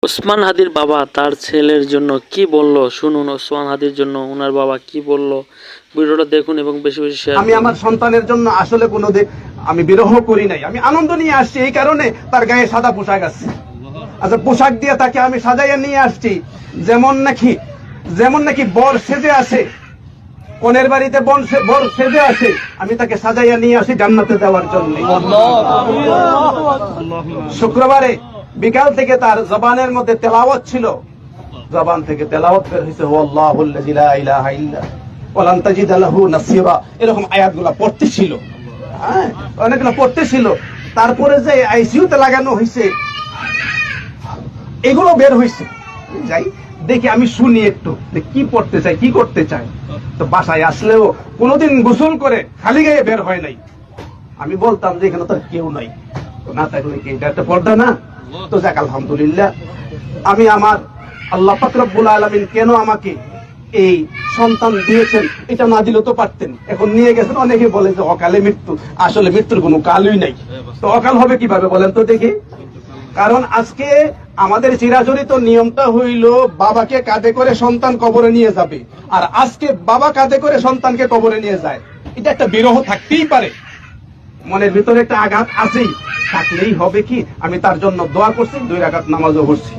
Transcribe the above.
ওসমান হাদির বাবা তার ছেলের জন্য কি বলল শুনুন। ওসমান হাদির জন্য ওনার বাবা কি বলল, ভিডিওটা দেখুন এবং বেশি বেশি শেয়ার আমি আমার সন্তানের জন্য আসলে কোনোদিন আমি বিরহ করি নাই। আমি আনন্দ নিয়ে আসছি, এই কারণে তার গায়ে সাদা পোশাক আছে। আচ্ছা, পোশাক দিয়ে তাকে আমি সাজাইয়া নিয়ে আসছি, যেমন নাকি বর সেজে আসে, কনের বাড়িতে বর সেজে আসে, আমি তাকে সাজাইয়া নিয়ে আসি জান্নাতে যাওয়ার জন্য। শুক্রবারে বিকাল থেকে তার জবানের মধ্যে তেলাওয়াত ছিল, জবান থেকে তেলাওয়াত বের হয়েছে, আল্লাহুল্লাযী লা ইলাহা ইল্লা ওয়ালান তাজিদা লাহু নাসীরা, এরকম আয়াতগুলো পড়তেছিল। হ্যাঁ, অনেকগুলো পড়তেছিল। তারপরে যে আইসিইউতে লাগানো হয়েছে, এগুলো বের হয়েছে। যাই দেখি, আমি শুনি একটু কি পড়তে চাই, কি করতে চাই। তো বাসায় আসলেও কোনোদিন গোসল করে খালি গায়ে বের হয় নাই। আমি বলতাম যে এখানে তো কেউ নাই, তো না থাকলে কি এটা একটা পর্দা না? তো যাক, আলহামদুলিল্লাহ, আমি আমার আল্লাহ পাক রব্বুল আলামিন কেন আমাকে এই সন্তান দিয়েছেন, এটা না দিলেও তো পারতেন। এখন নিয়ে গেছেন, অনেকে বলে যে অকালে মৃত্যু। আসলে মৃত্যুর কোনো কালই নাই, তো অকাল হবে কিভাবে বলেন তো দেখি? কারণ আজকে আমাদের চিরাচরিত নিয়মটা হইল বাবাকে কাঁধে করে সন্তান কবরে নিয়ে যাবে, আর আজকে বাবা কাঁধে করে সন্তানকে কবরে নিয়ে যায়। এটা একটা বিরহ থাকতেই পারে, মনের ভিতরে একটা আঘাত আছেই, থাকলেই হবে কি। আমি তার জন্য দোয়া করছি, 2 রাকাত নামাজও পড়ছি।